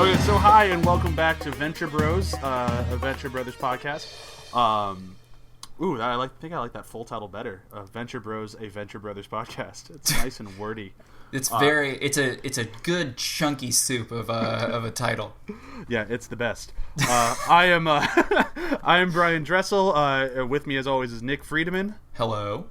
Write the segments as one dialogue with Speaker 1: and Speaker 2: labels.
Speaker 1: So hi and welcome back to Venture Bros, a Venture Brothers podcast. I think I like that full title better. Venture Bros, a Venture Brothers podcast. It's nice and wordy.
Speaker 2: It's it's a good chunky soup of a title.
Speaker 1: Yeah, it's the best. I am Brian Dressel. With me as always is Nick Friedemann.
Speaker 2: Hello.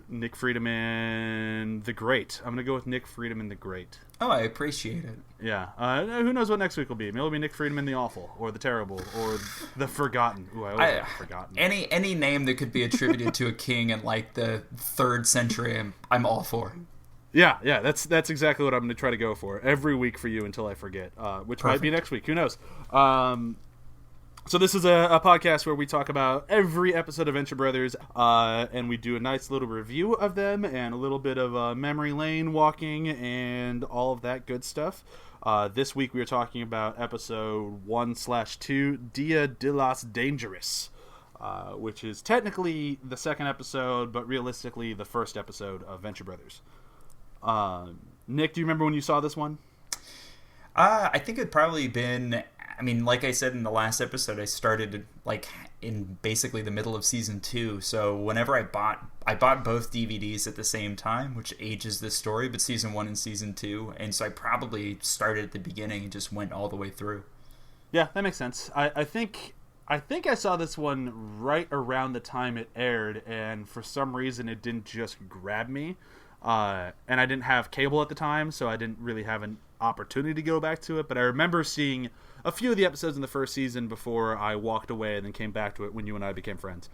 Speaker 1: Nick Friedemann the Great. I'm gonna go with Nick Friedemann the Great.
Speaker 2: Oh, I appreciate it.
Speaker 1: Yeah. Who knows what next week will be? Maybe it'll be Nick Friedemann the Awful, or the Terrible, or the Forgotten. Ooh, I always like Forgotten.
Speaker 2: Any name that could be attributed to a king in like the 3rd century, I'm all for.
Speaker 1: Yeah, that's exactly what I'm going to try to go for every week for you until I forget, which Perfect. Might be next week. Who knows? So this is a podcast where we talk about every episode of Venture Brothers, and we do a nice little review of them and a little bit of memory lane walking and all of that good stuff. This week we are talking about episode 1/2, Dia de los Dangerous, which is technically the second episode, but realistically the first episode of Venture Brothers. Nick, do you remember when you saw this one?
Speaker 2: I think it'd probably been... I mean, like I said in the last episode, I started like in basically the middle of season 2. So whenever I bought both DVDs at the same time, which ages this story, but season 1 and season 2, and so I probably started at the beginning and just went all the way through.
Speaker 1: Yeah, that makes sense. I think I saw this one right around the time it aired, and for some reason it didn't just grab me. And I didn't have cable at the time, so I didn't really have an opportunity to go back to it. But I remember seeing a few of the episodes in the first season before I walked away and then came back to it when you and I became friends.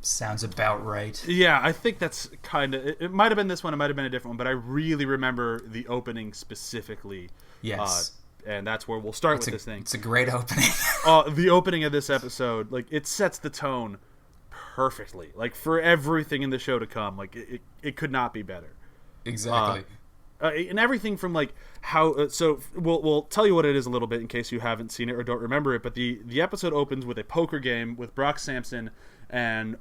Speaker 2: Sounds about right.
Speaker 1: Yeah, I think that's kind of... It might have been this one, it might have been a different one, but I really remember the opening specifically.
Speaker 2: Yes.
Speaker 1: And that's where we'll start with this thing.
Speaker 2: It's a great opening.
Speaker 1: The opening of this episode, like, it sets the tone perfectly, like, for everything in the show to come. Like, it could not be better.
Speaker 2: Exactly.
Speaker 1: And everything from like how so we'll tell you what it is a little bit in case you haven't seen it or don't remember it, but the episode opens with a poker game with Brock Sampson and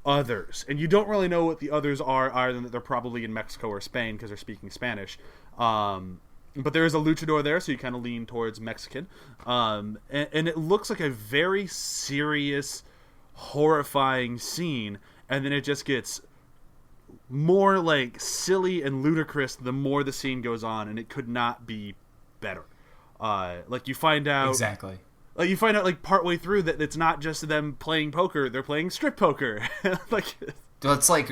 Speaker 1: others, and you don't really know what the others are other than that they're probably in Mexico or Spain because they're speaking Spanish, but there is a luchador there, so you kind of lean towards Mexican, and it looks like a very serious, horrifying scene, and then it just gets more like silly and ludicrous the more the scene goes on, and it could not be better. Like you find out
Speaker 2: exactly.
Speaker 1: Like you find out like partway through that it's not just them playing poker; they're playing strip poker. Like
Speaker 2: it's like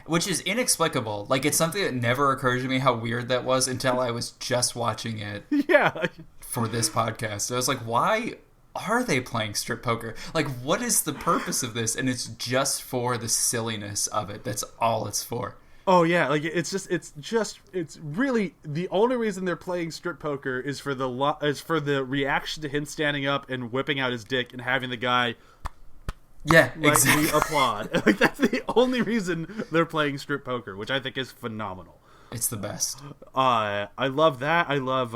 Speaker 2: which is inexplicable. Like it's something that never occurred to me how weird that was until I was just watching it.
Speaker 1: Yeah.
Speaker 2: For this podcast, so I was like, why are they playing strip poker? Like, what is the purpose of this? And it's just for the silliness of it. That's all it's for.
Speaker 1: Oh yeah, like it's really the only reason they're playing strip poker is for the reaction to him standing up and whipping out his dick and having the guy
Speaker 2: exactly
Speaker 1: applaud. Like that's the only reason they're playing strip poker, which I think is phenomenal.
Speaker 2: It's the best.
Speaker 1: I love that. I love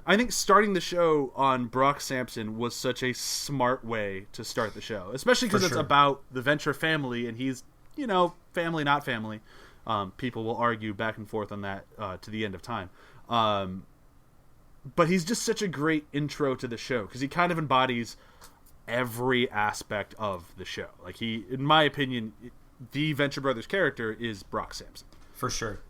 Speaker 1: I think starting the show on Brock Sampson was such a smart way to start the show, especially because it's about the Venture family, and he's, family, not family. People will argue back and forth on that to the end of time. But he's just such a great intro to the show because he kind of embodies every aspect of the show. Like in my opinion, the Venture Brothers character is Brock Sampson.
Speaker 2: For sure.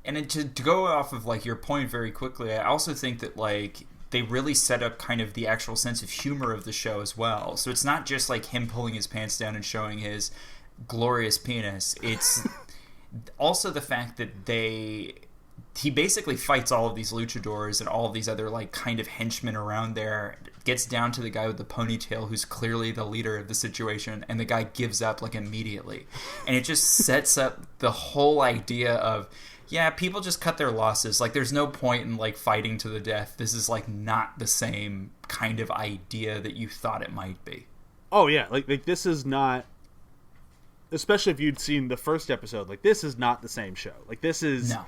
Speaker 2: And to go off of like your point very quickly, I also think that like they really set up kind of the actual sense of humor of the show as well. So it's not just like him pulling his pants down and showing his glorious penis. It's also the fact that he basically fights all of these luchadors and all of these other like kind of henchmen around there, gets down to the guy with the ponytail who's clearly the leader of the situation, and the guy gives up like immediately. And it just sets up the whole idea of, yeah, people just cut their losses. Like, there's no point in, like, fighting to the death. This is, like, not the same kind of idea that you thought it might be.
Speaker 1: Oh, yeah. Like this is not... Especially if you'd seen the first episode. Like, this is not the same show. Like, this is... No.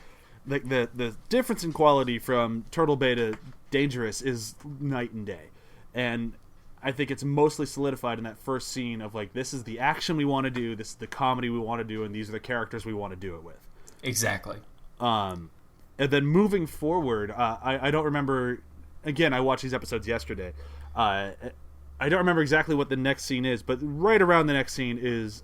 Speaker 1: Like, the difference in quality from Turtle Bay to Dangerous is night and day. And I think it's mostly solidified in that first scene of, like, this is the action we want to do, this is the comedy we want to do, and these are the characters we want to do it with.
Speaker 2: Exactly.
Speaker 1: And then moving forward, I don't remember. Again, I watched these episodes yesterday. I don't remember exactly what the next scene is, but right around the next scene is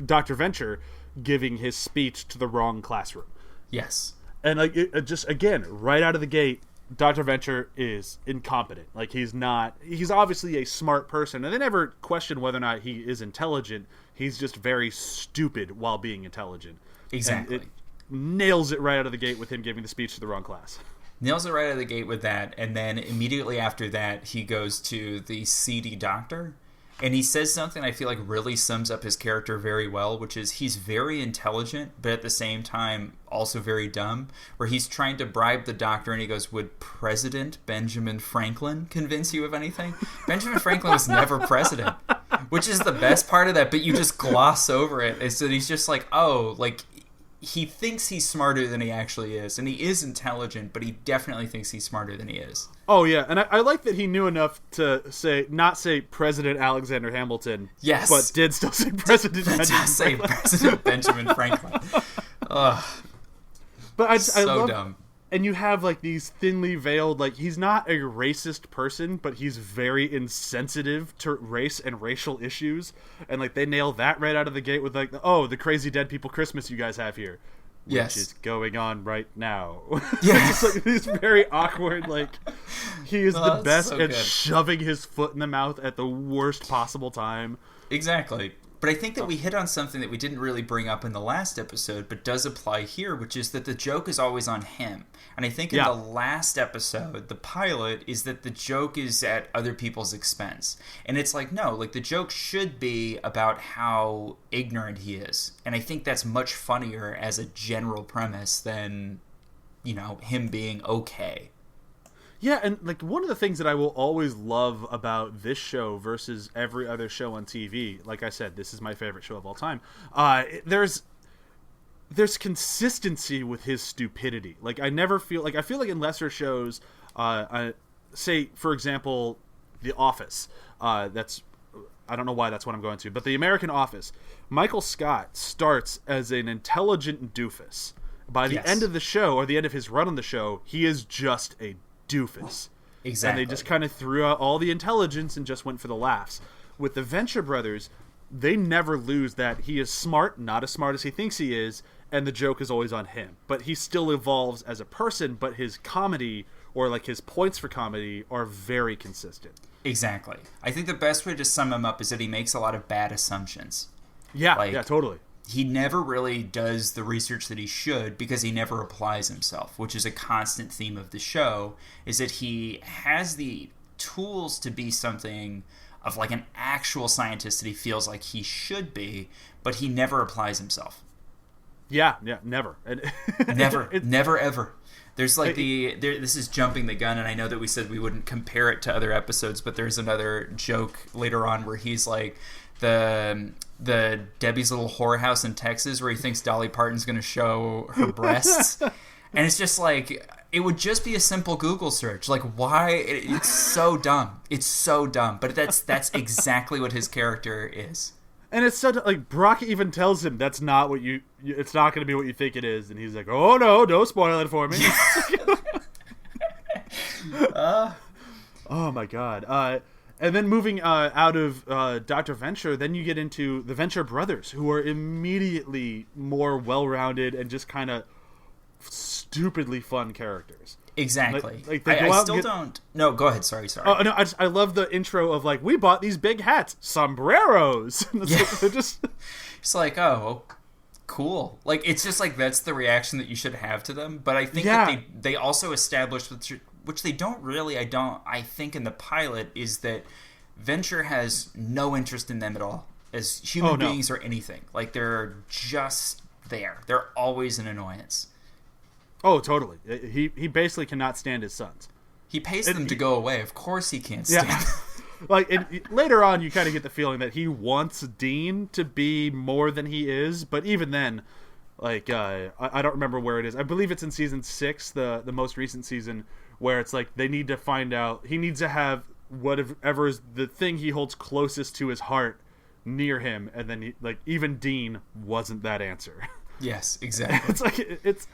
Speaker 1: Dr. Venture giving his speech to the wrong classroom.
Speaker 2: Yes.
Speaker 1: And like just again, right out of the gate, Dr. Venture is incompetent. Like he's obviously a smart person, and they never question whether or not he is intelligent. He's just very stupid while being intelligent.
Speaker 2: Exactly.
Speaker 1: And it nails it right out of the gate with him giving the speech to the wrong class.
Speaker 2: Nails it right out of the gate with that, and then immediately after that, he goes to the seedy doctor, and he says something I feel like really sums up his character very well, which is he's very intelligent, but at the same time also very dumb, where he's trying to bribe the doctor, and he goes, "Would President Benjamin Franklin convince you of anything?" Benjamin Franklin was never president, which is the best part of that, but you just gloss over it. Is that he's just like, oh, like, he thinks he's smarter than he actually is, and he is intelligent, but he definitely thinks he's smarter than he is.
Speaker 1: Oh yeah, and I like that he knew enough to not say President Alexander Hamilton,
Speaker 2: yes,
Speaker 1: but did still say President
Speaker 2: President Benjamin Franklin. Ugh.
Speaker 1: But I
Speaker 2: so
Speaker 1: love,
Speaker 2: dumb.
Speaker 1: And you have like these thinly veiled, like he's not a racist person, but he's very insensitive to race and racial issues, and like they nail that right out of the gate with like, oh, the crazy dead people Christmas you guys have here, which is going on right now.
Speaker 2: Yeah,
Speaker 1: it's like he's very awkward. Like he is the best
Speaker 2: so
Speaker 1: at
Speaker 2: good.
Speaker 1: shoving his foot in the mouth at the worst possible time.
Speaker 2: Exactly. But I think that we hit on something that we didn't really bring up in the last episode, but does apply here, which is that the joke is always on him. And I think in the last episode, the pilot, is that the joke is at other people's expense. And it's like, no, like the joke should be about how ignorant he is. And I think that's much funnier as a general premise than, you know, him being okay.
Speaker 1: Yeah, and like one of the things that I will always love about this show versus every other show on TV, like I said, this is my favorite show of all time. There's consistency with his stupidity. Like I feel like in lesser shows, say for example, The Office. I don't know why that's what I'm going to, but The American Office. Michael Scott starts as an intelligent doofus. By the end of the show, or the end of his run on the show, he is just a doofus.
Speaker 2: Exactly.
Speaker 1: And they just kind of threw out all the intelligence and just went for the laughs. With the Venture brothers, they never lose that he is smart, not as smart as he thinks he is, and the joke is always on him. But he still evolves as a person, but his comedy, or like his points for comedy, are very consistent.
Speaker 2: Exactly. I think the best way to sum him up is that he makes a lot of bad assumptions.
Speaker 1: Yeah, yeah, totally.
Speaker 2: He never really does the research that he should because he never applies himself, which is a constant theme of the show, is that he has the tools to be something of like an actual scientist that he feels like he should be, but he never applies himself.
Speaker 1: Yeah, never.
Speaker 2: Never ever. There's like this is jumping the gun, and I know that we said we wouldn't compare it to other episodes, but there's another joke later on where he's like the Debbie's Little Whorehouse in Texas, where he thinks Dolly Parton's going to show her breasts, and it's just like, it would just be a simple Google search. Like, why? It's so dumb. It's so dumb, but that's exactly what his character is.
Speaker 1: And it's so like Brock even tells him that's not what it's not going to be what you think it is, and he's like, "Oh no, don't spoil it for me." Oh my god. And then moving out of Dr. Venture, then you get into the Venture brothers, who are immediately more well-rounded and just kind of stupidly fun characters.
Speaker 2: Exactly.
Speaker 1: Like they go
Speaker 2: I
Speaker 1: out
Speaker 2: still don't. No, go ahead. Sorry.
Speaker 1: Oh no, I love the intro of like, we bought these big hats, sombreros. They're just.
Speaker 2: It's like, oh, cool. Like, it's just like that's the reaction that you should have to them. But I think that they also established, which they don't really. I think in the pilot is that Venture has no interest in them at all as human beings or anything. Like, they're just there. They're always an annoyance.
Speaker 1: Oh, totally. He basically cannot stand his sons.
Speaker 2: He pays them to go away. Of course he can't stand them.
Speaker 1: Like, later on, you kind of get the feeling that he wants Dean to be more than he is, but even then, like, I don't remember where it is. I believe it's in season 6, the most recent season, where it's like they need to find out, he needs to have whatever is the thing he holds closest to his heart near him, and then even Dean wasn't that answer.
Speaker 2: Yes, exactly.
Speaker 1: It's like,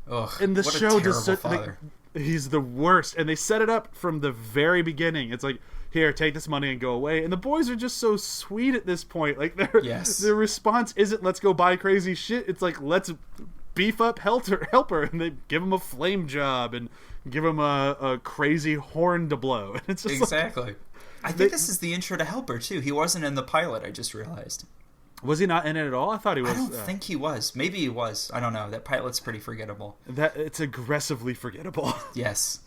Speaker 2: Ugh,
Speaker 1: And the
Speaker 2: what
Speaker 1: show
Speaker 2: a
Speaker 1: just
Speaker 2: terrible father.
Speaker 1: he's the worst, and they set it up from the very beginning. It's like, here, take this money and go away. And the boys are just so sweet at this point. Like their response isn't let's go buy crazy shit. It's like let's beef up Helper, and they give him a flame job and give him a crazy horn to blow. And it's just
Speaker 2: exactly.
Speaker 1: Like,
Speaker 2: I think this is the intro to Helper too. He wasn't in the pilot. I just realized.
Speaker 1: Was he not in it at all? I thought he was.
Speaker 2: I don't think he was. Maybe he was. I don't know. That pilot's pretty forgettable.
Speaker 1: It's aggressively forgettable.
Speaker 2: Yes.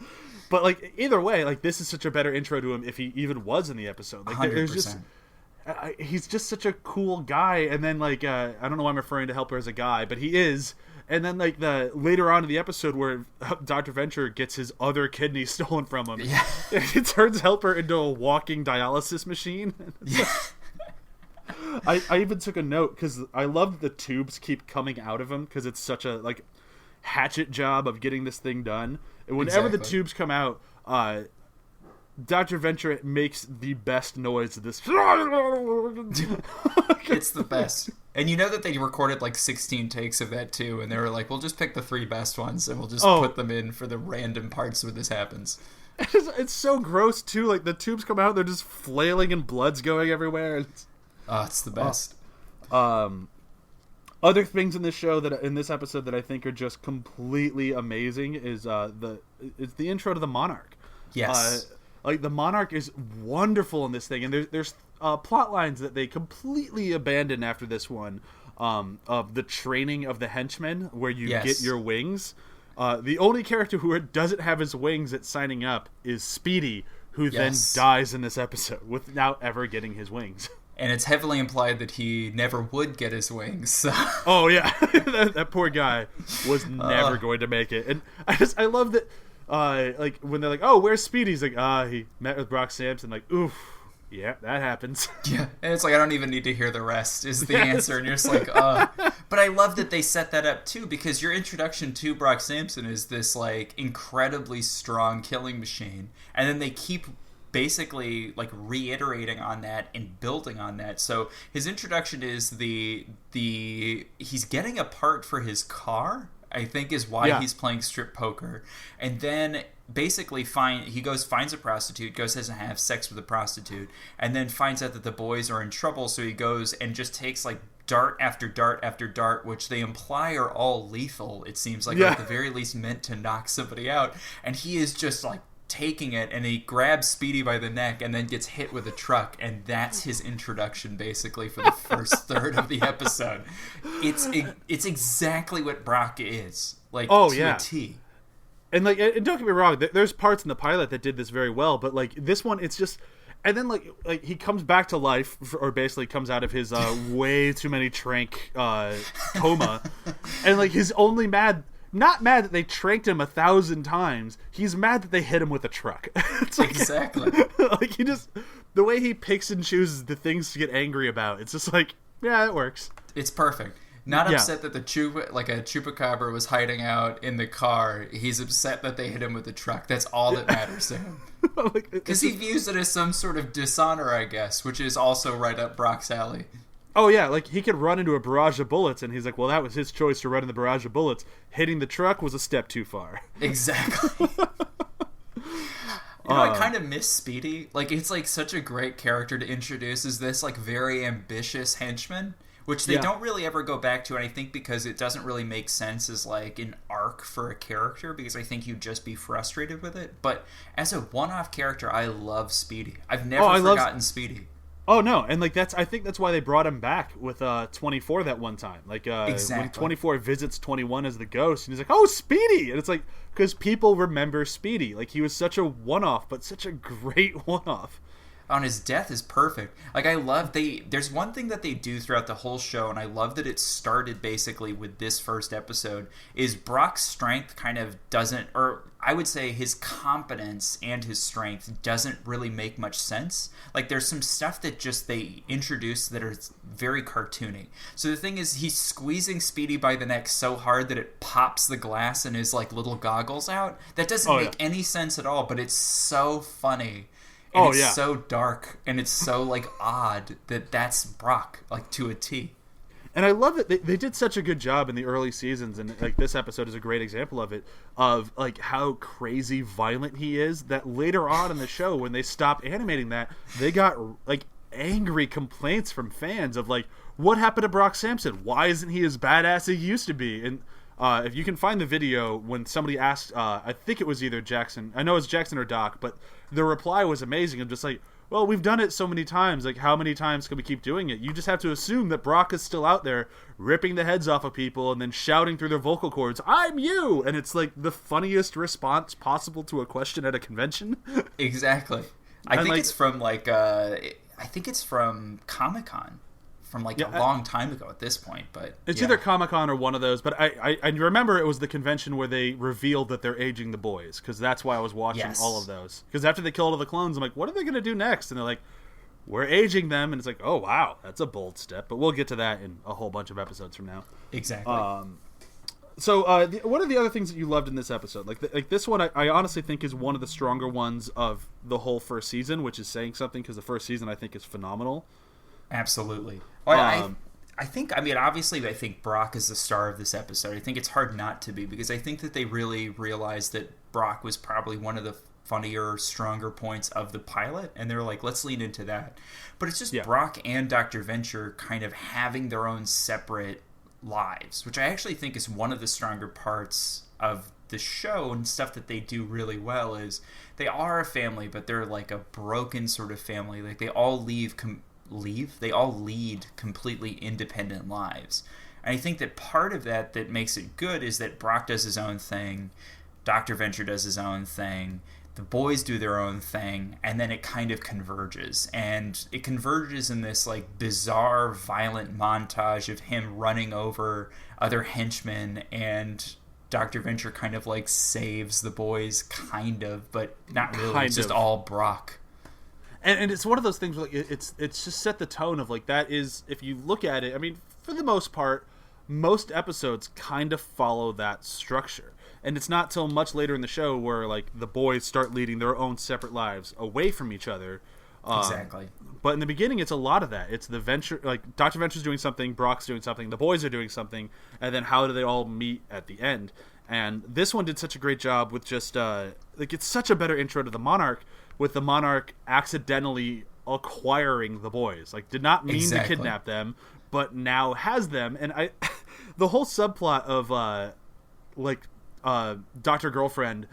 Speaker 1: But like either way, like this is such a better intro to him if he even was in the episode. Like
Speaker 2: 100%.
Speaker 1: there's just he's just such a cool guy. And then like I don't know why I'm referring to Helper as a guy, but he is. And then like the later on in the episode where Dr. Venture gets his other kidney stolen from him,
Speaker 2: yeah.
Speaker 1: It turns Helper into a walking dialysis machine.
Speaker 2: Yeah.
Speaker 1: I even took a note because I love that the tubes keep coming out of him because it's such a like hatchet job of getting this thing done. And whenever the tubes come out, Dr. Venture makes the best noise of this.
Speaker 2: It's the best. And you know that they recorded like 16 takes of that too, and they were like, we'll just pick the 3 best ones and we'll just put them in for the random parts where this happens.
Speaker 1: It's so gross too. Like the tubes come out, they're just flailing and blood's going everywhere.
Speaker 2: It's the best.
Speaker 1: Other things in this show in this episode that I think are just completely amazing is it's the intro to the Monarch.
Speaker 2: Yes.
Speaker 1: Like the Monarch is wonderful in this thing, and there's plot lines that they completely abandon after this one, of the training of the henchmen where you get your wings. The only character who doesn't have his wings at signing up is Speedy, who then dies in this episode without ever getting his wings.
Speaker 2: And it's heavily implied that he never would get his wings. So.
Speaker 1: Oh yeah, that poor guy was never going to make it. And I love that. Like when they're like, "Oh, where's Speedy?" He's like, he met with Brock Sampson." Like, oof, yeah, that happens.
Speaker 2: Yeah, and it's like I don't even need to hear the rest. Is the answer, and you're just like, But I love that they set that up too, because your introduction to Brock Sampson is this like incredibly strong killing machine, and then they keep basically like reiterating on that and building on that. So his introduction is the he's getting a part for his car, I think, is why he's playing strip poker. And then basically finds a prostitute, goes to have sex with a prostitute, and then finds out that the boys are in trouble, so he goes and just takes like dart after dart after dart, which they imply are all lethal, it seems like, or at the very least meant to knock somebody out. And he is just like taking it, and he grabs Speedy by the neck and then gets hit with a truck, and that's his introduction basically for the first third of the episode. It's exactly what Brock is, like, to a T.
Speaker 1: And like, and don't get me wrong, there's parts in the pilot that did this very well, but like this one, it's just, and then like he comes back to life, or basically comes out of his way too many trank coma, and like he's only not mad that they tranked him 1,000 times. He's mad that they hit him with a truck. It's like,
Speaker 2: exactly.
Speaker 1: Like he just, the way he picks and chooses the things to get angry about, it's just like, yeah, it works.
Speaker 2: It's perfect. Not upset that a chupacabra was hiding out in the car. He's upset that they hit him with a truck. That's all that matters to him. Because he views it as some sort of dishonor, I guess, which is also right up Brock's alley.
Speaker 1: Oh yeah, like he could run into a barrage of bullets, and he's like, well, that was his choice to run in the barrage of bullets. Hitting the truck was a step too far.
Speaker 2: Exactly. I kind of miss Speedy. Like, it's like such a great character to introduce as this like very ambitious henchman, which they don't really ever go back to, and I think because it doesn't really make sense as like an arc for a character, because I think you'd just be frustrated with it. But as a one-off character, I love Speedy. I've never forgotten Speedy.
Speaker 1: Oh no, and like I think that's why they brought him back with 24 that one time. Like when 24 visits 21 as the ghost, and he's like, "Oh, Speedy," and it's like, because people remember Speedy. Like he was such a one-off, but such a great one-off.
Speaker 2: On his death is perfect. Like, I love there's one thing that they do throughout the whole show, and I love that it started basically with this first episode, is Brock's strength kind of doesn't, or I would say his competence and his strength doesn't really make much sense. Like, there's some stuff that just they introduce that are very cartoony. So the thing is, he's squeezing Speedy by the neck so hard that it pops the glass in his like little goggles out. That doesn't make any sense at all, but it's so funny. And it's so dark, and it's so, like, odd that that's Brock, like, to a T.
Speaker 1: And I love that they did such a good job in the early seasons, and like this episode is a great example of it, of like how crazy violent he is, that later on in the show, when they stopped animating that, they got like angry complaints from fans of like, what happened to Brock Sampson? Why isn't he as badass as he used to be? And if you can find the video when somebody asked, I think it was either Jackson, I know it's Jackson or Doc, but the reply was amazing. I'm just like, well, we've done it so many times. Like, how many times can we keep doing it? You just have to assume that Brock is still out there ripping the heads off of people and then shouting through their vocal cords, "I'm you!" And it's like the funniest response possible to a question at a convention.
Speaker 2: Exactly. I think it's from like I think it's from Comic-Con from like a long time ago at this point, but
Speaker 1: it's either Comic-Con or one of those. But I remember it was the convention where they revealed that they're aging the boys, because that's why I was watching all of those. Because after they killed all the clones, I'm like, what are they going to do next? And they're like, we're aging them, and it's like, oh wow, that's a bold step. But we'll get to that in a whole bunch of episodes from now.
Speaker 2: Exactly.
Speaker 1: So what are the other things that you loved in this episode? Like this one, I honestly think is one of the stronger ones of the whole first season, which is saying something, because the first season I think is phenomenal.
Speaker 2: Absolutely. Well, I think, I mean, obviously, I think Brock is the star of this episode. I think it's hard not to be, because I think that they really realized that Brock was probably one of the funnier, stronger points of the pilot, and they're like, let's lean into that. But it's just Brock and Dr. Venture kind of having their own separate lives, which I actually think is one of the stronger parts of the show, and stuff that they do really well is they are a family, but they're like a broken sort of family. Like they all they all lead completely independent lives. And I think that part of that makes it good is that Brock does his own thing, Dr. Venture does his own thing, the boys do their own thing, and then it kind of converges. And it converges in this like bizarre, violent montage of him running over other henchmen, and Dr. Venture kind of like saves the boys, kind of, but not really. It's just all Brock.
Speaker 1: And it's one of those things where like it's just set the tone of like, that is, if you look at it, I mean, for the most part, most episodes kind of follow that structure. And it's not till much later in the show where like the boys start leading their own separate lives away from each other.
Speaker 2: Exactly.
Speaker 1: But in the beginning, it's a lot of that. It's the Venture, like Dr. Venture's doing something, Brock's doing something, the boys are doing something, and then how do they all meet at the end? And this one did such a great job with just like, it's such a better intro to the Monarch, with the Monarch accidentally acquiring the boys. Like, did not mean to kidnap them, but now has them. And the whole subplot of Dr. Girlfriend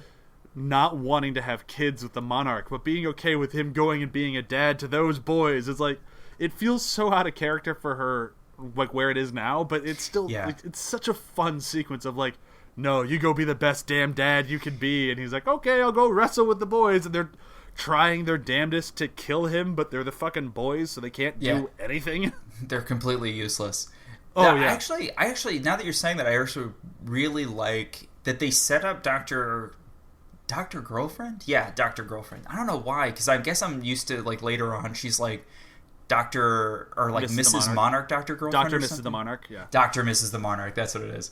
Speaker 1: not wanting to have kids with the Monarch, but being okay with him going and being a dad to those boys, is like, it feels so out of character for her, like where it is now, but it's still like, it's such a fun sequence of like, no, you go be the best damn dad you can be. And he's like, okay, I'll go wrestle with the boys. And they're trying their damnedest to kill him, but they're the fucking boys, so they can't do anything.
Speaker 2: They're completely useless.
Speaker 1: Oh,
Speaker 2: now,
Speaker 1: yeah.
Speaker 2: I actually, now that you're saying that, I also really like that they set up Dr. Girlfriend? Yeah, Dr. Girlfriend. I don't know why, because I guess I'm used to, like, later on, she's like Dr. or like Mrs. Monarch, Dr. Girlfriend.
Speaker 1: Dr. Mrs. the Monarch, yeah.
Speaker 2: Dr. Mrs. the Monarch, that's what it is.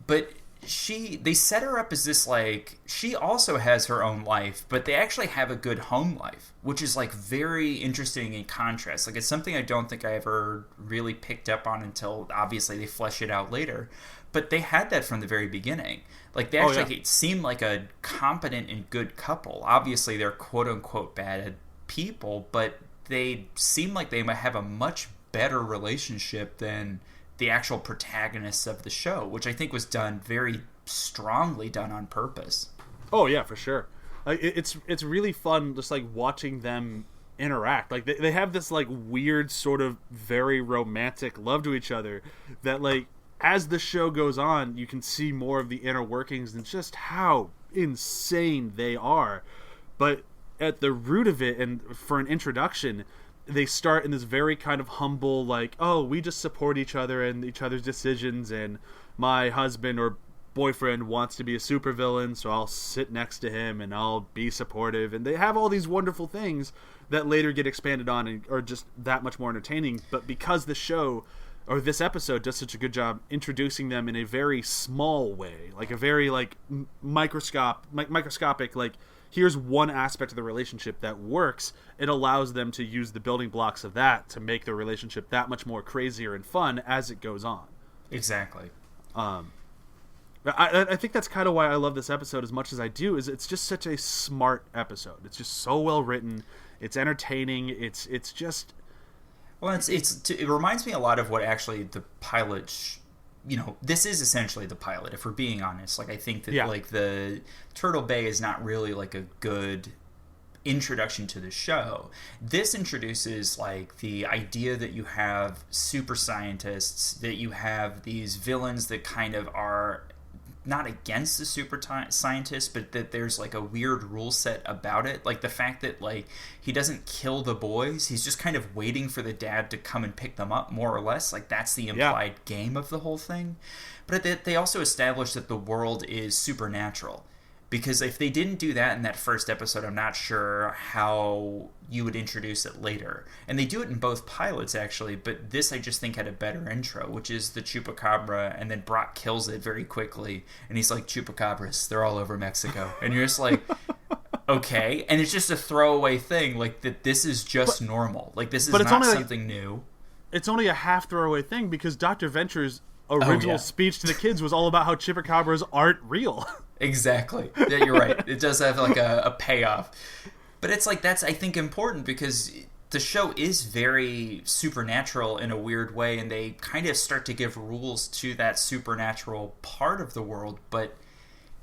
Speaker 2: But they set her up as this, like, she also has her own life, but they actually have a good home life, which is like very interesting in contrast. Like, it's something I don't think I ever really picked up on until obviously they flesh it out later, but they had that from the very beginning. Like, they actually it seemed like a competent and good couple. Obviously they're quote unquote bad people, but they seem like they might have a much better relationship than the actual protagonists of the show, which I think was done very strongly done on purpose.
Speaker 1: Oh yeah, for sure. Like, it's really fun just like watching them interact. Like they have this like weird sort of very romantic love to each other that, like, as the show goes on, you can see more of the inner workings and just how insane they are. But at the root of it, and for an introduction, they start in this very kind of humble, like, oh, we just support each other and each other's decisions, and my husband or boyfriend wants to be a supervillain, so I'll sit next to him and I'll be supportive. And they have all these wonderful things that later get expanded on and are just that much more entertaining. But because the show, or this episode, does such a good job introducing them in a very small way, like a very like microscopic, like, here's one aspect of the relationship that works. It allows them to use the building blocks of that to make their relationship that much more crazier and fun as it goes on.
Speaker 2: Exactly.
Speaker 1: I think that's kind of why I love this episode as much as I do. Is it's just such a smart episode. It's just so well written. It's entertaining. It's just.
Speaker 2: Well, it reminds me a lot of what actually the pilot. This is essentially the pilot. If we're being honest, like I think that like the Turtle Bay is not really like a good introduction to the show. This introduces like the idea that you have super scientists, that you have these villains that kind of are not against the super scientists, but that there's like a weird rule set about it. Like the fact that like he doesn't kill the boys, he's just kind of waiting for the dad to come and pick them up, more or less. Like that's the implied game of the whole thing. But they also establish that the world is supernatural. Because if they didn't do that in that first episode, I'm not sure how you would introduce it later. And they do it in both pilots, actually, but this I just think had a better intro, which is the chupacabra, and then Brock kills it very quickly, and he's like, chupacabras, they're all over Mexico. And you're just like, okay. And it's just a throwaway thing, like that this is just normal. Like this is not something new.
Speaker 1: It's only a half throwaway thing, because Dr. Venture's original speech to the kids was all about how chupacabras aren't real.
Speaker 2: Exactly. Yeah, you're right. It does have like a payoff. But it's like that's, I think, important because the show is very supernatural in a weird way, and they kind of start to give rules to that supernatural part of the world. But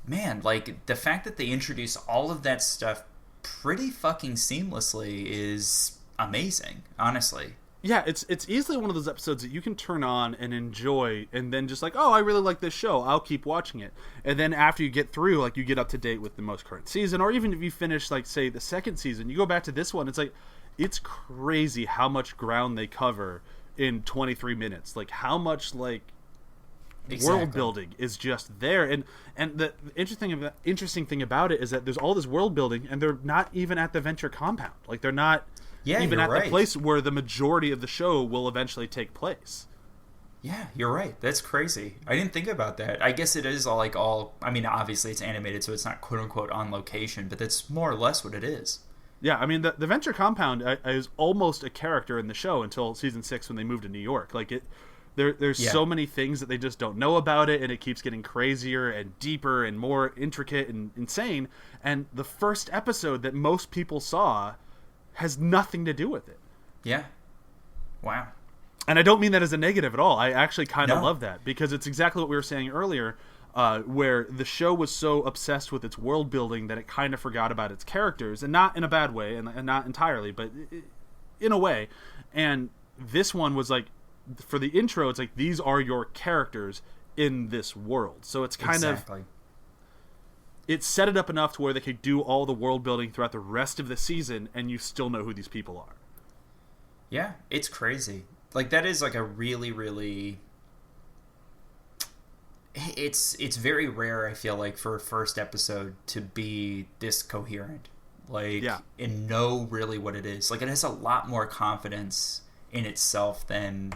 Speaker 2: man, like the fact that they introduce all of that stuff pretty fucking seamlessly is amazing, honestly.
Speaker 1: Yeah, it's easily one of those episodes that you can turn on and enjoy, and then just like, oh, I really like this show, I'll keep watching it. And then after you get through, like, you get up to date with the most current season, or even if you finish, like, say, the second season, you go back to this one, it's like, it's crazy how much ground they cover in 23 minutes. Like, how much, like, world building is just there. And the interesting thing about it is that there's all this world building, and they're not even at the Venture compound. Like, they're not... even at the place where the majority of the show will eventually take place.
Speaker 2: Yeah, you're right. That's crazy. I didn't think about that. I guess it is all. I mean, obviously it's animated, so it's not quote unquote on location, but that's more or less what it is.
Speaker 1: Yeah, I mean, the Venture compound is almost a character in the show until season 6 when they moved to New York. Like there's so many things that they just don't know about it, and it keeps getting crazier and deeper and more intricate and insane. And the first episode that most people saw has nothing to do with it.
Speaker 2: Yeah. Wow.
Speaker 1: And I don't mean that as a negative at all. I actually kind of love that, because it's exactly what we were saying earlier, where the show was so obsessed with its world building that it kind of forgot about its characters, and not in a bad way, and not entirely, but in a way. And this one was like, for the intro, it's like, these are your characters in this world. So it's kind of... It set it up enough to where they could do all the world building throughout the rest of the season, and you still know who these people are.
Speaker 2: Yeah, it's crazy. Like, that is like a really, really... It's very rare, I feel like, for a first episode to be this coherent. Like, and know really what it is. Like, it has a lot more confidence in itself than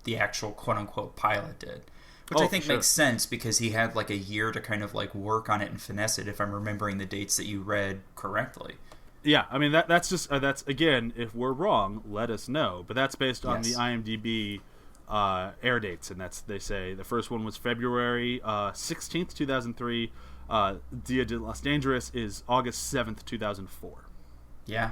Speaker 2: the actual quote-unquote pilot did. Which I think makes sense, because he had like a year to kind of like work on it and finesse it, if I'm remembering the dates that you read correctly.
Speaker 1: Yeah, I mean, that's just, that's, again, if we're wrong, let us know. But that's based on the IMDb air dates, and that's, they say, the first one was February 16th, 2003. Dia de los Dangerous is August 7th, 2004.
Speaker 2: Yeah.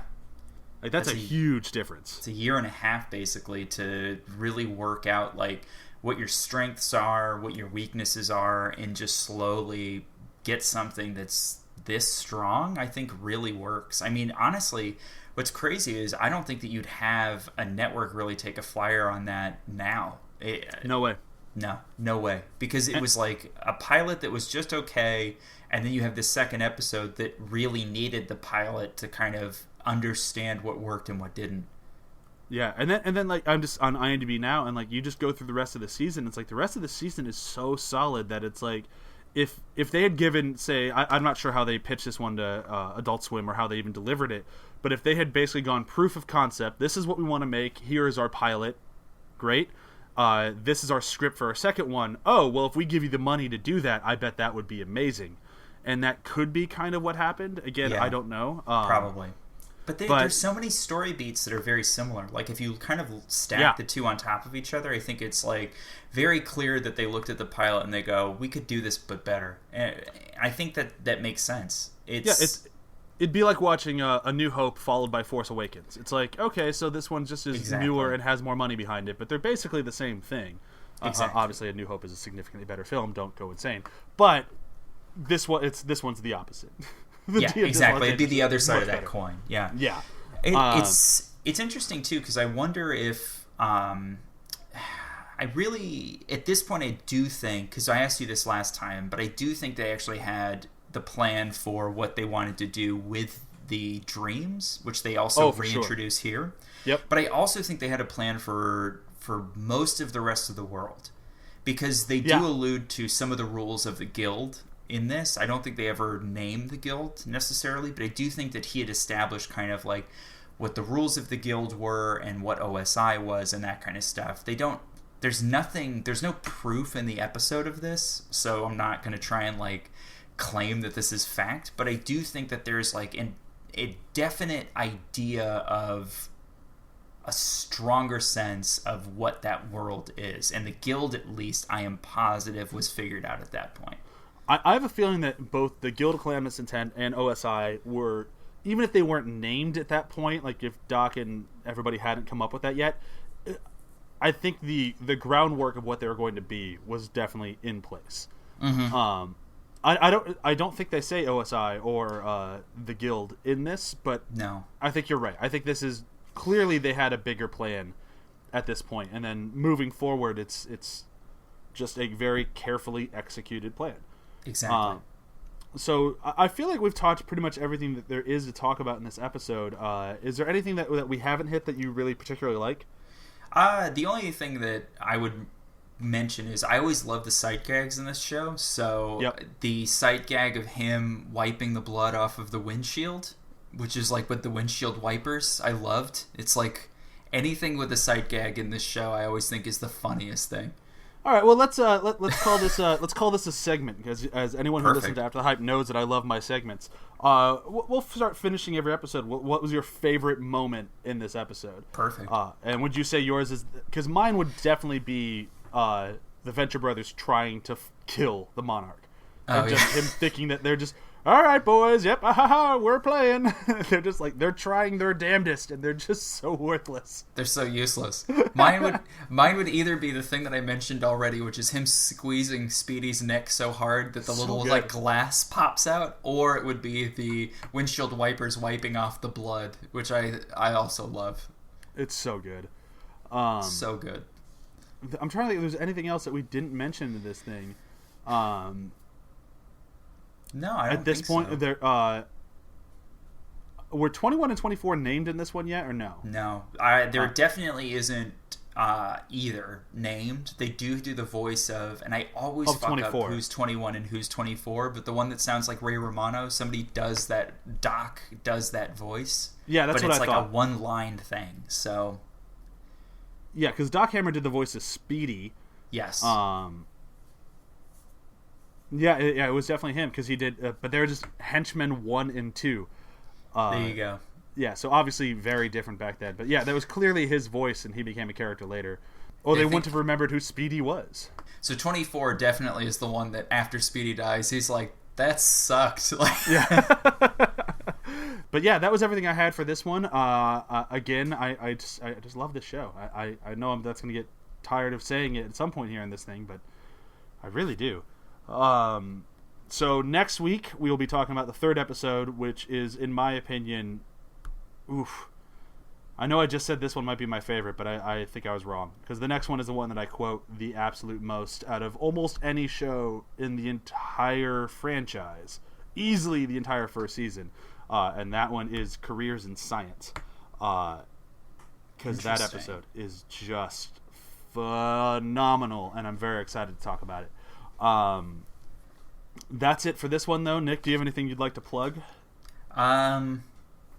Speaker 1: Like, that's a huge difference.
Speaker 2: It's a year and a half, basically, to really work out, like, what your strengths are, what your weaknesses are, and just slowly get something that's this strong, I think really works. I mean, honestly, what's crazy is I don't think that you'd have a network really take a flyer on that now.
Speaker 1: No way.
Speaker 2: No way. Because it was like a pilot that was just okay, and then you have this second episode that really needed the pilot to kind of understand what worked and what didn't.
Speaker 1: Yeah, and then like, I'm just on IMDb now, and like, you just go through the rest of the season. It's like the rest of the season is so solid that it's like, if they had given, say, I'm not sure how they pitched this one to Adult Swim or how they even delivered it, but if they had basically gone proof of concept, this is what we want to make, here is our pilot, great. This is our script for our second one. Oh, well, if we give you the money to do that, I bet that would be amazing. and that could be kind of what happened. Again, I don't know.
Speaker 2: Probably. But there's so many story beats that are very similar. Like, if you kind of stack the two on top of each other, I think it's, like, very clear that they looked at the pilot and they go, we could do this but better. And I think that makes sense.
Speaker 1: It'd be like watching A New Hope followed by Force Awakens. It's like, okay, so this one just is newer and has more money behind it, but they're basically the same thing. Obviously, A New Hope is a significantly better film. Don't go insane. But this one's the opposite.
Speaker 2: Exactly. It'd be the other side of that coin. Yeah. It's interesting too, because I wonder if I really, at this point, I do think, because I asked you this last time, but I do think they actually had the plan for what they wanted to do with the dreams, which they also reintroduce here.
Speaker 1: Yep.
Speaker 2: But I also think they had a plan for most of the rest of the world, because they do allude to some of the rules of the guild in this. I don't think they ever name the guild necessarily, but I do think that he had established kind of like what the rules of the guild were and what OSI was and that kind of stuff. There's no proof in the episode of this, so I'm not going to try and like claim that this is fact, but I do think that there's like a definite idea of a stronger sense of what that world is, and the guild, at least, I am positive, was figured out at that point.
Speaker 1: I have a feeling that both the Guild of Calamitous Intent and OSI were, even if they weren't named at that point, like if Doc and everybody hadn't come up with that yet, I think the groundwork of what they were going to be was definitely in place.
Speaker 2: Mm-hmm.
Speaker 1: I don't think they say OSI or the Guild in this, but
Speaker 2: no,
Speaker 1: I think you're right. I think this is clearly they had a bigger plan at this point, and then moving forward, it's just a very carefully executed plan.
Speaker 2: Exactly.
Speaker 1: So I feel like we've talked pretty much everything that there is to talk about in this episode. Is there anything that we haven't hit that you really particularly like?
Speaker 2: The only thing that I would mention is I always love the sight gags in this show. So the sight gag of him wiping the blood off of the windshield, which is like with the windshield wipers, I loved. It's like anything with a sight gag in this show, I always think is the funniest thing.
Speaker 1: All right, well let's call this a segment, because as anyone who listened to After the Hype knows that I love my segments. We'll start finishing every episode. What was your favorite moment in this episode?
Speaker 2: Perfect.
Speaker 1: And would you say yours is? Because mine would definitely be the Venture Brothers trying to kill the Monarch, and just him thinking that they're just, all right, boys, yep, we're playing. They're just like, they're trying their damnedest, and they're just so worthless.
Speaker 2: They're so useless. Mine would either be the thing that I mentioned already, which is him squeezing Speedy's neck so hard that the little like glass pops out, or it would be the windshield wipers wiping off the blood, which I also love.
Speaker 1: It's so good.
Speaker 2: So good.
Speaker 1: I'm trying to think if there's anything else that we didn't mention in this thing.
Speaker 2: No, I don't
Speaker 1: at this
Speaker 2: think
Speaker 1: point,
Speaker 2: so.
Speaker 1: There were 21 and 24 named in this one yet, or no?
Speaker 2: No, there definitely isn't either named. They do the voice of, and I always fuck 24. Up who's 21 and who's 24, but the one that sounds like Ray Romano, somebody does that. Doc does that voice.
Speaker 1: Yeah, that's what I thought.
Speaker 2: But it's like a one-line thing, so.
Speaker 1: Yeah, because Doc Hammer did the voice of Speedy.
Speaker 2: Yes.
Speaker 1: Yeah, it was definitely him, because he did, but they were just Henchmen 1 and 2.
Speaker 2: There you go.
Speaker 1: Yeah, so obviously very different back then. But yeah, that was clearly his voice, and he became a character later. Oh, they wouldn't have remembered who Speedy was.
Speaker 2: So 24 definitely is the one that after Speedy dies, he's like, that sucked.
Speaker 1: Yeah. But yeah, that was everything I had for this one. Again, I just love this show. I know that's going to get tired of saying it at some point here in this thing, but I really do. So next week we will be talking about the third episode, which is, in my opinion, I know I just said this one might be my favorite, but I think I was wrong, because the next one is the one that I quote the absolute most out of almost any show in the entire franchise, easily the entire first season, and that one is Careers in Science, because that episode is just phenomenal, and I'm very excited to talk about it. That's it for this one, though. Nick, do you have anything you'd like to plug?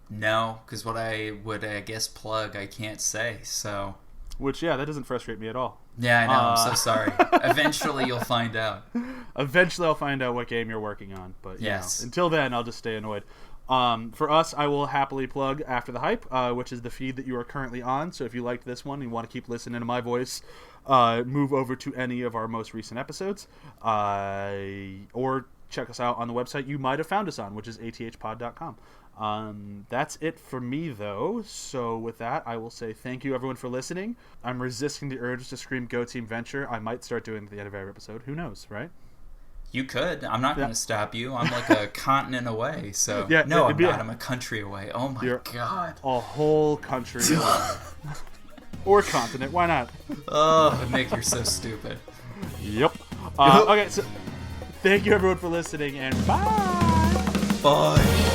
Speaker 2: No, because what I would, I guess, plug, I can't say, so.
Speaker 1: Which, yeah, that doesn't frustrate me at all.
Speaker 2: Yeah, I know. I'm so sorry. Eventually, you'll find out.
Speaker 1: Eventually, I'll find out what game you're working on. But
Speaker 2: yes,
Speaker 1: until then, I'll just stay annoyed. For us, I will happily plug After the Hype, which is the feed that you are currently on. So if you liked this one and you want to keep listening to my voice, move over to any of our most recent episodes, or check us out on the website you might have found us on, which is athpod.com. That's it for me, though. So with that, I will say thank you, everyone, for listening. I'm resisting the urge to scream "Go Team Venture." I might start doing it at the end of every episode. Who knows, right?
Speaker 2: You could. I'm not going to stop you. I'm like a continent away. So
Speaker 1: no,
Speaker 2: I'm not. I'm a country away. Oh my god.
Speaker 1: A whole country or continent. Why not?
Speaker 2: Oh, Nick, you're so stupid.
Speaker 1: Yep. Okay, so thank you, everyone, for listening, and bye.
Speaker 2: Bye.